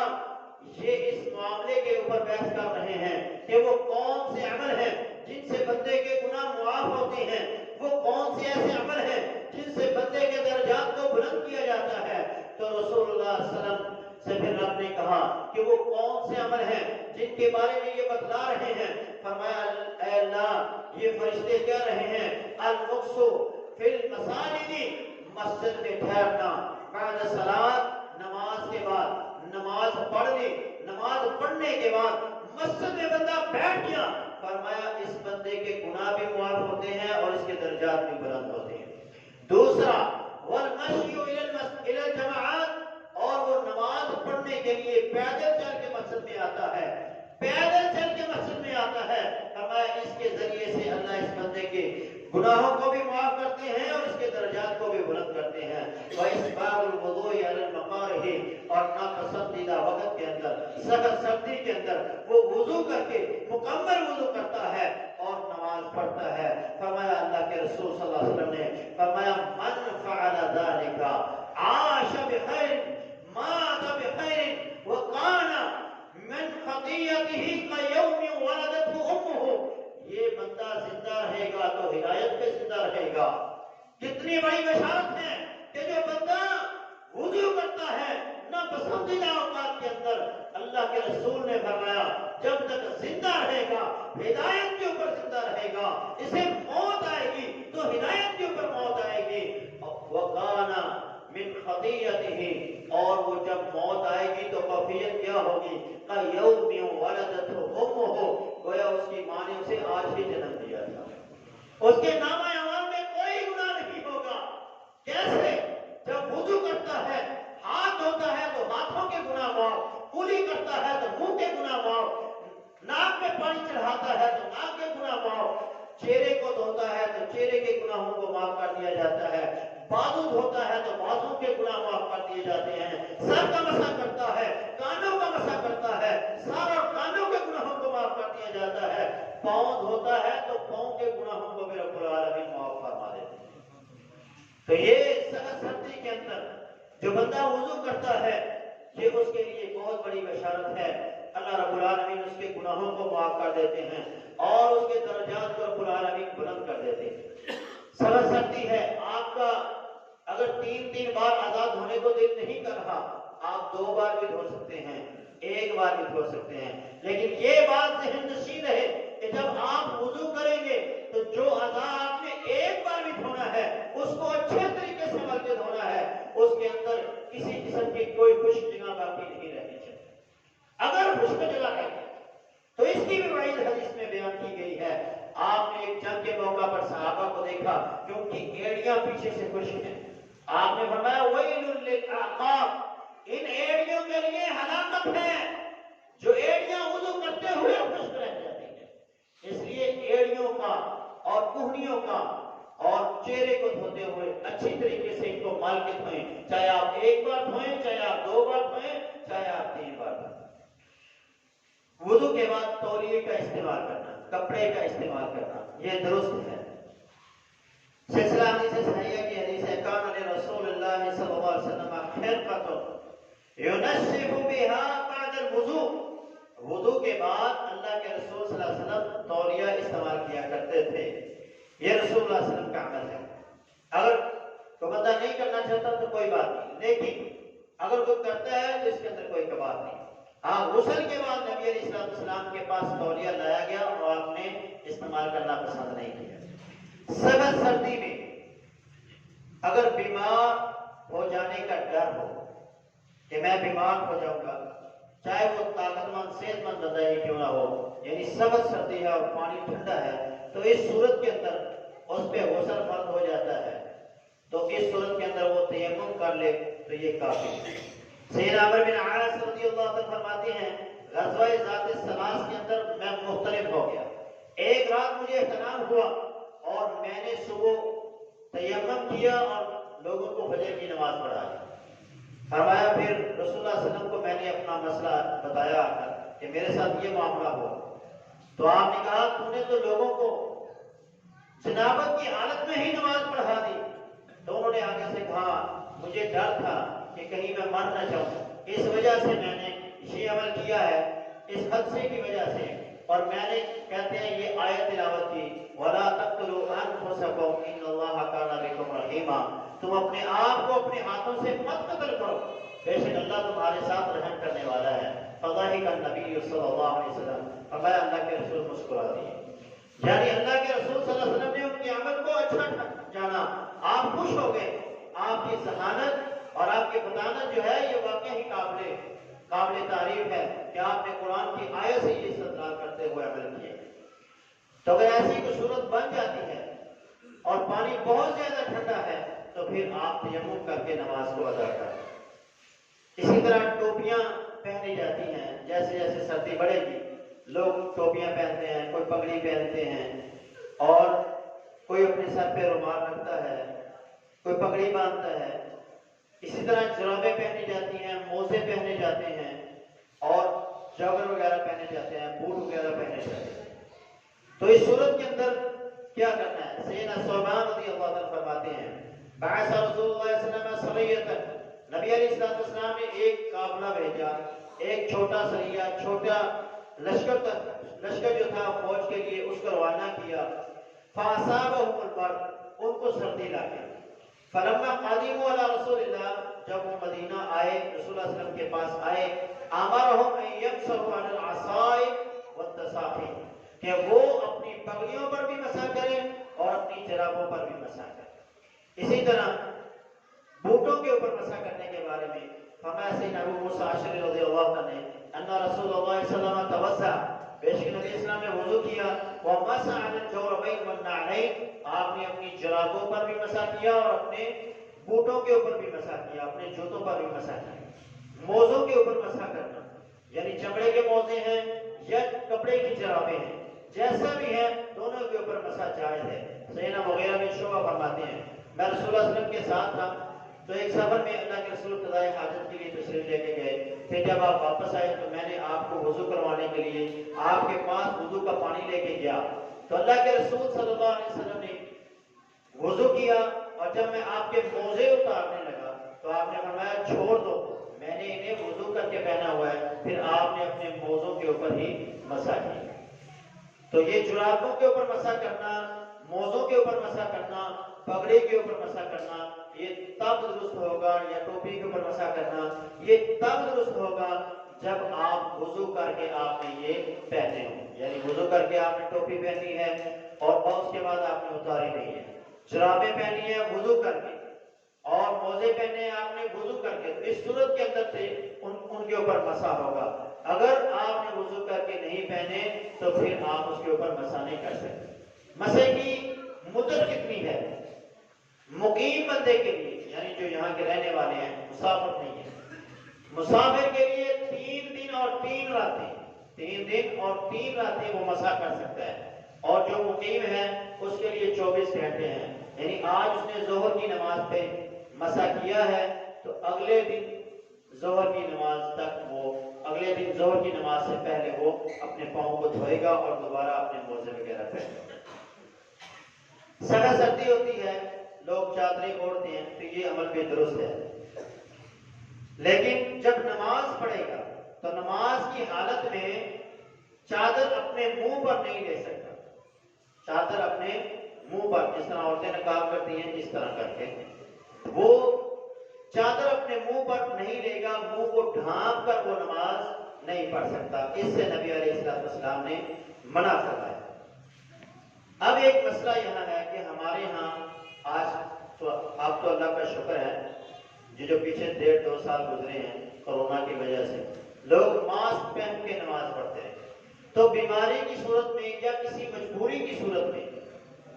یہ اس معاملے کے اوپر بحث کر رہے ہیں کہ وہ کون سے عمل ہیں جن سے بندے کے گناہ معاف ہوتے ہیں، وہ کون سے ایسے عمل ہیں جن سے بندے کے درجات کو بلند کیا جاتا ہے۔ تو رسول اللہ صلی اللہ علیہ وسلم سے پھر رب نے کہا کہ وہ کون سے عمل ہیں جن کے بارے میں یہ بتلا رہے ہیں؟ فرمایا اے اللہ یہ فرشتے کہہ رہے ہیں، المکث فی المساجد، مسجد میں ٹھہرنا، بعد صلاۃ، نماز کے بعد، نماز پڑھنے کے بعد مسجد میں بندہ بیٹھ گیا، فرمایا اس بندے کے گناہ بھی معاف ہوتے ہیں اور اس کے درجات بھی بلند ہوتے ہیں۔ دوسرا والمشی الی الجماعات، اور وہ نماز پڑھنے کے لیے پیدل چل کے مسجد میں آتا ہے، فرمایا اس کے ذریعے سے اللہ اس بندے کے گناہوں کو بھی معاف کرتے ہیں اور اس کے درجات کو بھی بلند کرتے ہیں۔ وَإِسْبَاغُ الْوُضُوءِ عَلَى الْمَقَارِهِ، اور ناپسندیدہ وقت کے اندر، سخت سردی کے اندر وہ وضو کر کے مکمل وضو کرتا ہے اور نماز پڑھتا ہے۔ فرمایا اللہ کے رسول صلی اللہ علیہ وسلم نے فرمایا من فعل ذلك عاش بخیر مات بخیر وکان من خطیئته کیوم ولدته امه، یہ بندہ زندہ رہے گا تو ہدایت پہ زندہ رہے گا۔ کتنی بڑی بشارت ہے کہ جو بندہ وضو کرتا ہے ناپسندیدہ اوقات کے اندر، اللہ کے رسول نے فرمایا جب تک زندہ رہے گا ہدایت کے اوپر زندہ رہے گا، اسے موت آئے گی تو ہدایت کے اوپر موت آئے گی۔ وَقَانَ مِنْ خَطِيَّتِهِ، اور وہ جب موت آئے گی تو کیفیت کیا ہوگی؟ کَيَوْمٍ وَلَدَتْهُ أُمُّهُ، گویا اس کی ماں نے اسے آج ہی جنم دیا تھا، اس کے نامہ اعمال میں کوئی گناہ نہیں ہوگا۔ کیسے؟ جب وضو کرتا ہے، ہاتھ دھوتا ہے تو ہاتھوں کے گناہ معاف، کلی کرتا ہے تو منہ کے گناہ معاف، ناک میں پانی چڑھاتا ہے تو ناک کے گناہ معاف، چہرے کو دھوتا ہے تو چہرے کے گناہوں کو معاف کر دیا جاتا ہے، بازو دھوتا ہے تو بازو کے گناہ معاف کر دیے جاتے ہیں، سر کا مسح کرتا ہے، کانوں کا مسح کرتا ہے، سر اور کانوں کے گناہوں کو معاف کر دیا جاتا ہے، پاؤں دھوتا ہے تو پاؤں کے گناہوں کو بھی رب العالمین معاف فرما دیتے ہیں۔ تو یہ سخت سردی کے اندر جو بندہ وضو کرتا ہے یہ اس کے لیے بہت بڑی بشارت ہے، اللہ رب العالمین اس کے گناہوں کو معاف کر دیتے ہیں اور اس کے درجات کو رب العالمین بلند کر دیتے ہیں۔ سخت سردی ہے، آپ کا اگر 3 بار آزاد ہونے کو دل نہیں کر رہا، آپ 2 بار بھی دھو سکتے ہیں، 1 بار بھی دھو سکتے ہیں، لیکن یہ بات ذہن نشین ہے کہ جب آپ وضو کریں گے تو جو اعضاء آپ نے 1 بار بھی دھونا ہے اس کو اچھے طریقے سے مل کے دھونا ہے، اس کے اندر کسی قسم کی کوئی خشک جگہ باقی نہیں رہنی چاہیے۔ اگر خشک جگہ ہے تو اس کی بھی وعید حدیث میں بیان کی گئی ہے۔ آپ نے ایک جنگ کے موقع پر صحابہ کو دیکھا کہ ان کی ایڑیاں پیچھے سے خشک ہیں، آپ نے فرمایا ویل للعقاب، ان ایڑیوں کے لیے ہلاکت ہے جو ایڑیاں وضو کرتے ہوئے خشک رہ جاتی ہیں۔ اس لیے ایڑیوں کا اور کوہنیوں کا اور چہرے کو دھوتے ہوئے اچھی طریقے سے ان کو مل کے دھوئیں، چاہے آپ 1 بار دھوئیں، چاہے آپ 2 بار دھوئیں، چاہے آپ 3 بار دھوئیں۔ وضو کے بعد تولیے کا استعمال کرنا، کپڑے کا استعمال کرنا، یہ درست ہے۔ سلسلہ حدیث صحیحہ کی حدیث ہے، کان علی رسول اللہ صلی اللہ علیہ وسلم خرقۃ وضو کے بعد اللہ کے رسول صلی اللہ علیہ وسلم تولیہ استعمال کیا کرتے تھے. یہ رسول اللہ صلی اللہ علیہ وسلم کا عمل ہے. اگر کوئی بندہ نہیں کرنا چاہتا تو کوئی بات نہیں، لیکن اگر کوئی کرتا ہے تو اس کے اندر کوئی بات نہیں. ہاں، غسل کے بعد نبی علیہ السلام کے پاس تولیہ لایا گیا اور آپ نے استعمال کرنا پسند نہیں کیا. سخت سردی میں اگر بیمار ہو جانے کا ڈر ہو کہ میں بیمار ہو جاؤں گا، چاہے وہ طاقت مند صحت مند بندہ ہی کیوں نہ ہو، یعنی سخت سردی ہے اور پانی ٹھنڈا ہے، تو اس صورت کے اندر اس پہ غسل فرض ہو جاتا ہے، تو اس صورت کے اندر وہ تیمم کر لے تو یہ کافی ہے. سیدنا عمرو بن عاص رضی اللہ عنہ فرماتے ہیں غزوہ ذات الثلاث کے اندر میں مختلف ہو گیا. ایک رات مجھے احتلام ہوا اور میں نے صبح تیمم کیا اور لوگوں کو فجر کی نماز پڑھائی. فرمایا پھر رسول اللہ صلی اللہ علیہ وسلم کو میں نے اپنا مسئلہ بتایا کہ میرے ساتھ یہ معاملہ ہوا. تو آپ نے کہا تم نے تو لوگوں کو جنابت کی حالت میں ہی نماز پڑھا دی. تو انہوں نے آگے سے کہا مجھے ڈر تھا کہ کہیں میں مر نہ جاؤں، اس وجہ سے میں نے یہ عمل کیا ہے، اس حادثے کی وجہ سے. اور میں نے کہتے ہیں یہ آیت تلاوت کی وَلَا تَقْتُلُوا أَنفُسَكُمْ إِنَّ اللَّهَ كَانَ بِكُمْ رَحِيمًا. تم اپنے آپ کو اپنے ہاتھوں سے مت قتل کرو، بے شک اللہ تمہارے ساتھ رحم کرنے والا ہے. فضحك النبی صلی اللہ علیہ وسلم. فرمایا اللہ کے رسول مسکرا دیے. یعنی اللہ کے رسول صلی اللہ علیہ وسلم نے ان کے عمل کو اچھا جانا، آپ خوش ہو گئے. آپ کی ذہانت اور آپ کی فطانت جو ہے یہ واقعی ہی قابل تعریف ہے کہ آپ نے قرآن کی آیت سے یہ استدلال کرتے ہوئے عمل کیا. تو اگر ایسی کوئی صورت بن جاتی ہے اور پانی بہت زیادہ ٹھنڈا ہے تو پھر آپ تیمم کر کے نماز کو ادا کریں. اسی طرح ٹوپیاں پہنی جاتی ہیں، جیسے جیسے سردی بڑھے گی لوگ ٹوپیاں پہنتے ہیں، کوئی پگڑی پہنتے ہیں اور کوئی اپنے سر پہ رومال رکھتا ہے، کوئی پگڑی باندھتا ہے. اسی طرح جرابیں پہنی جاتی ہیں، موزے پہنے جاتے ہیں اور جاگر وغیرہ پہنے جاتے ہیں، بوٹ وغیرہ پہنے جاتے ہیں. تو اس صورت کے اندر کیا کرنا ہے؟ سیدنا ثوبان رضی اللہ عنہ فرماتے ہیں بعث رسول اللہ صلی اللہ علیہ وسلم سریۃ. نبی علیہ السلام نے ایک قافلہ بھیجا، ایک چھوٹا سریہ، چھوٹا لشکر جو تھا فوج کے لیے، اس کو روانہ کیا. فاصابهم البرد، ان کو سردی لگی. فلما قدموا علی رسول اللہ، جب وہ مدینہ آئے رسول اللہ صلی اللہ علیہ وسلم کے پاس آئے، امرهم ان يمسحوا علی العصائب والتساخین، کہ وہ اپنی پگڑیوں پر بھی مسح کریں اور اپنی جرابوں پر بھی مسح کریں. اسی طرح بوٹوں کے اوپر مسح کرنے کے بارے میں فرمایا سیدنا ابو موسیٰ اشعری رضی اللہ عنہ نے ان رسول اللہ صلی اللہ علیہ وسلم توضأ، بے شک نبی اسلام نے وضو کیا. ومسح علی الجوربین والنعلین، آپ نے اپنی جرابوں پر بھی مسح کیا اور اپنے بوٹوں کے اوپر بھی مسح کیا، اپنے جوتوں پر بھی مسح کیا. موزوں کے اوپر مسح کرنا یعنی چمڑے کے موزے ہیں یا کپڑے کی جرابیں ہیں، جیسا بھی ہے دونوں کے اوپر مسح جائز ہے. سیدنا مغیرہ بن شعبہ فرماتے ہیں میں رسول اللہ صلی اللہ علیہ وسلم کے ساتھ تھا، تو ایک سفر میں اللہ کے رسول قضائے حاجت کے لیے تشریف لے کے گئے. پھر جب آپ واپس آئے تو میں نے آپ کو وضو کروانے کے لیے آپ کے پاس وضو کا پانی لے کے گیا. تو اللہ کے رسول صلی اللہ علیہ وسلم نے وضو کیا اور جب میں آپ کے موزے اتارنے لگا تو آپ نے فرمایا چھوڑ دو، میں نے انہیں وضو کر کے پہنا ہوا ہے. پھر آپ نے اپنے موزوں کے اوپر ہی مسح کی. تو یہ جرابوں کے اوپر مسح کرنا، موزوں کے اوپر مسح کرنا، پگڑی کے اوپر مسح کرنا، یہ تب درست ہوگا، یا ٹوپی کے اوپر مسح کرنا یہ تب درست ہوگا جب آپ وضو کر کے آپ نے یہ پہنے ہوں. یعنی وضو کر کے آپ نے ٹوپی پہنی ہے اور اس کے بعد آپ نے اتاری نہیں ہے، جرابیں پہنی ہیں وضو کر کے اور موزے پہنے ہیں آپ نے وضو کر کے، تو اس صورت کے اندر سے ان کے اوپر مسح ہوگا. اگر آپ نے وضو کر کے نہیں پہنے تو پھر آپ اس کے اوپر مسح نہیں کر سکتے. مسح کی مدت کتنی ہے؟ مقیم بندے کے لیے یعنی جو یہاں کے رہنے والے ہیں، مسافر نہیں ہے، مسافر کے لیے 3 دن اور 3 راتیں، 3 دن اور 3 راتیں وہ مسح کر سکتا ہے. اور جو مقیم ہے اس کے لیے 24 گھنٹے ہیں. یعنی آج اس نے ظہر کی نماز پہ مسح کیا ہے تو اگلے دن ظہر کی نماز تک وہ اگلے دن ظہر کی نماز سے پہلے وہ اپنے پاؤں کو دھوئے گا اور دوبارہ اپنے موزے وغیرہ پہنے گا. سخت سردی ہوتی ہے، لوگ چادریں اوڑھتے ہیں، تو یہ عمل بھی درست ہے. لیکن جب نماز پڑھے گا تو نماز کی حالت میں چادر اپنے منہ پر نہیں لے سکتا. چادر اپنے منہ پر، جس طرح عورتیں نقاب کرتی ہیں اس طرح کر کے، وہ چادر اپنے منہ پر نہیں لے گا، منہ کو ڈھانپ کر وہ نماز نہیں پڑھ سکتا. اس سے نبی علیہ السلام نے منع فرمایا. اب ایک مسئلہ یہاں ہے کہ ہمارے ہاں آج تو اب تو اللہ کا شکر ہے، جو پیچھے 1.5-2 سال گزرے ہیں کورونا کی وجہ سے، لوگ ماسک پہن کے نماز پڑھتے ہیں. تو بیماری کی صورت میں یا کسی مجبوری کی صورت میں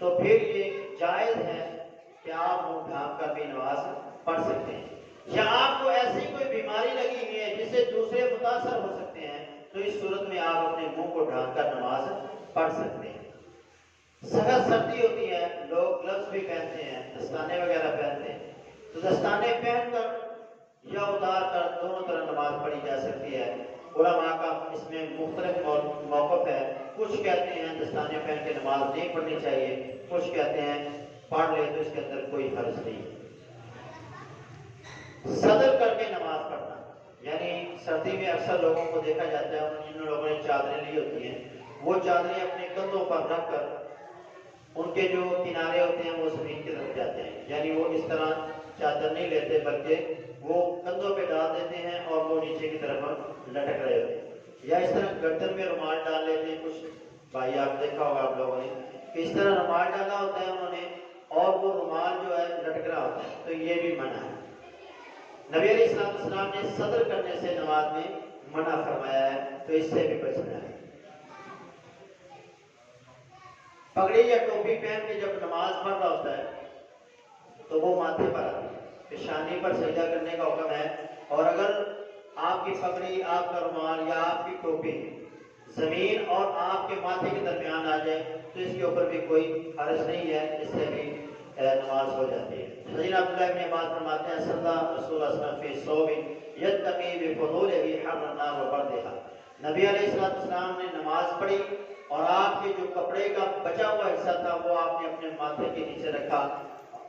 تو پھر یہ جائز ہے کہ آپ منہ ڈھانپ کر بھی نماز پڑھ سکتے ہیں. یا آپ کو ایسی کوئی بیماری لگی ہوئی ہے جس سے دوسرے متاثر ہو سکتے ہیں، تو اس صورت میں آپ اپنے منہ کو ڈھانپ کر نماز پڑھ سکتے ہیں. سخت سردی ہوتی ہے، لوگ گلوز بھی پہنتے ہیں، دستانے وغیرہ پہنتے ہیں، تو دستانے پہن کر یا اتار کر دونوں طرح نماز پڑھی جا سکتی ہے. علماء کا اس میں مختلف موقف ہے. کچھ کہتے ہیں دستانے پہن کے نماز نہیں پڑھنی چاہیے، کچھ کہتے ہیں پڑھ لے تو اس کے اندر کوئی حرج نہیں. صدر کر کے نماز پڑھنا، یعنی سردی میں اکثر لوگوں کو دیکھا جاتا ہے جن لوگوں نے چادریں لی ہوتی ہیں، وہ چادریں اپنے کندھوں پر رکھ کر ان کے جو کنارے ہوتے ہیں وہ زمین کی طرف جاتے ہیں، یعنی وہ اس طرح چادر نہیں لیتے بلکہ وہ کندھوں پہ ڈال دیتے ہیں اور وہ نیچے کی طرف لٹک رہے ہوتے ہیں. یا اس طرح گردن میں رومال ڈال لیتے ہیں. کچھ بھائی آپ دیکھا ہوگا آپ لوگوں نے کہ اس طرح رومال ڈالا ہوتا ہے انہوں نے اور وہ رومال جو ہے لٹک رہا ہوتا ہے، تو یہ بھی منع ہے. نبی علیہ السلام نے صدر کرنے سے نماز میں منع فرمایا ہے، تو اس سے بھی بچنا ہے. پگڑی یا ٹوپی پہن کے جب نماز پڑھ رہا ہوتا ہے تو وہ ماتھے پر آتی ہے، پیشانی پر سجدہ کرنے کا حکم ہے. اور اگر آپ کی پگڑی، آپ کا رومال یا آپ کی ٹوپی زمین اور آپ کے ماتھے کے درمیان آ جائے تو اس کے اوپر بھی کوئی حرج نہیں ہے، اس سے بھی نماز ہو جاتی ہے. حضرت عبداللہ ابن عباس فرماتے ہیں صلی رسول اللہ صلی اللہ علیہ وسلم فی ثوب یتقی بفضولہ حر النار وبردھا. نبی علیہ السلام نے نماز پڑھی اور آپ کے جو کپڑے کا بچا ہوا حصہ تھا وہ آپ نے اپنے ماتھے کے نیچے رکھا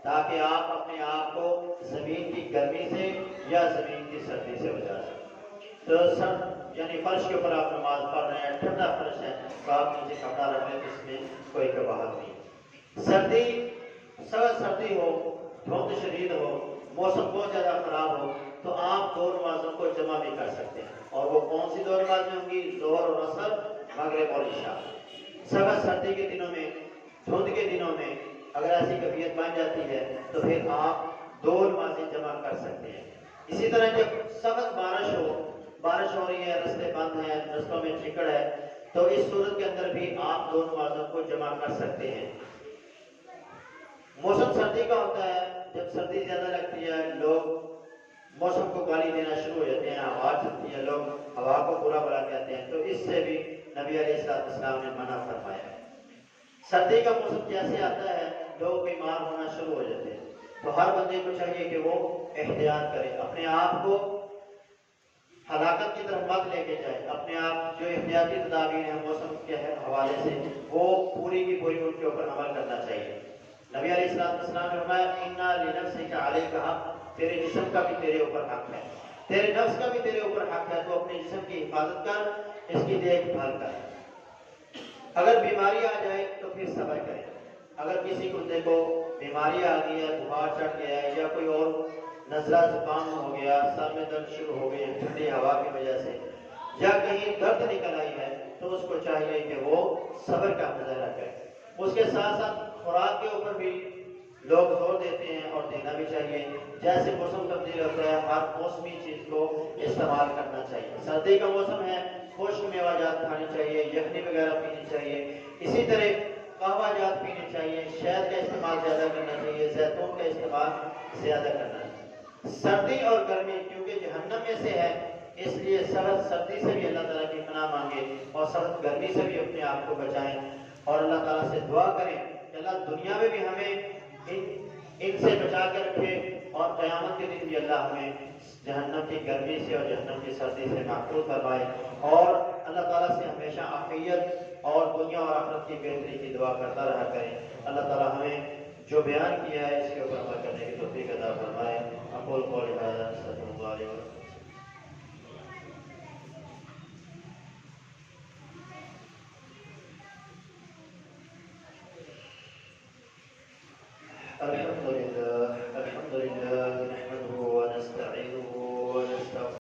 تاکہ آپ اپنے آپ کو زمین کی گرمی سے یا زمین کی سردی سے بچا سکیں. تو سر یعنی فرش کے اوپر آپ نماز پڑھ رہے ہیں، ٹھنڈا فرش ہے تو آپ نیچے کپڑا رکھ لیں، اس میں کوئی کباہت نہیں. سردی، سخت سردی ہو، دھند شدید ہو، موسم بہت زیادہ خراب ہو تو آپ 2 نمازوں کو جمع بھی کر سکتے ہیں. اور وہ کون سی 2 نمازیں ہوں گی؟ ظہر اور عصر، مغرب اور عشاء. سخت سردی کے دنوں میں، دھند کے دنوں میں اگر ایسی کیفیت بن جاتی ہے تو پھر آپ 2 نمازیں جمع کر سکتے ہیں. اسی طرح جب سخت بارش ہو رہی ہے، رستے بند ہیں، رستوں میں چکڑ ہے، تو اس صورت کے اندر بھی آپ 2 نمازوں کو جمع کر سکتے ہیں. موسم سردی کا ہوتا ہے، جب سردی زیادہ لگتی ہے لوگ موسم کو گالی دینا شروع ہو جاتے ہیں، ہوا چلتی ہے، لوگ ہوا کو برا بلا کہتے ہیں، تو اس سے بھی نبی علیہ السلام نے منع فرمایا. سردی کا موسم جیسے آتا ہے لوگ بیمار ہونا شروع ہو جاتے ہیں، تو ہر بندے کو چاہیے کہ وہ احتیاط کرے، اپنے آپ کو ہلاکت کی طرف مت لے کے جائے. اپنے آپ جو احتیاطی تدابیر ہیں موسم کے حوالے سے وہ پوری کی پوری ان کے اوپر عمل کرنا چاہیے. نبی علیہ السلام نے فرمایا اِنَّ لِنَفْسِكَ عَلَيْكَ حق، تیرے جسم کا بھی تیرے اوپر حق ہے، تیرے نفس کا بھی تیرے اوپر حق ہے، تو اپنے جسم کی حفاظت کر، اس کی دیکھ بھال کر. اگر بیماری آ جائے تو پھر صبر کرے. اگر کسی بندے کو بیماری آ گئی ہے، بخار چڑھ گیا ہے یا کوئی اور نزلہ زکام ہو گیا، سر میں درد شروع ہو گئی ہے ٹھنڈی ہوا کی وجہ سے، یا کہیں درد نکل آئی ہے، تو اس کو چاہیے کہ وہ صبر کا مظاہرہ کرے. اس کے ساتھ ساتھ خوراک کے اوپر بھی لوگ زور دیتے ہیں اور دینا بھی چاہیے. جیسے موسم تبدیل ہوتا ہے ہر موسمی چیز کو استعمال کرنا چاہیے. سردی کا موسم ہے، خشک میوہ جات کھانی چاہیے، یخنی وغیرہ پینی چاہیے. اسی طرح قہوہ جات پینی چاہیے، شہد کا استعمال زیادہ کرنا چاہیے، زیتون کا استعمال زیادہ کرنا چاہیے. سردی اور گرمی کیونکہ جہنم میں سے ہے، اس لیے سخت سردی سے بھی اللہ تعالیٰ کی پناہ مانگے اور سخت گرمی سے بھی اپنے آپ کو بچائیں اور اللہ تعالیٰ سے دعا کریں کہ اللہ دنیا میں بھی ہمیں ان سے بچا کے رکھے اور قیامت کے دن بھی اللہ ہمیں جہنم کی گرمی سے اور جہنم کی سردی سے محفوظ فرمائے اور اللہ تعالیٰ سے ہمیشہ عافیت اور دنیا اور آخرت کی بہتری کی دعا کرتا رہا کریں. اللہ تعالیٰ ہمیں جو بیان کیا ہے اس کے اوپر عمل کرنے کی توفیق عطا فرمائے. اقول قولی ھذا استغفر اللہ علیہ وسلم.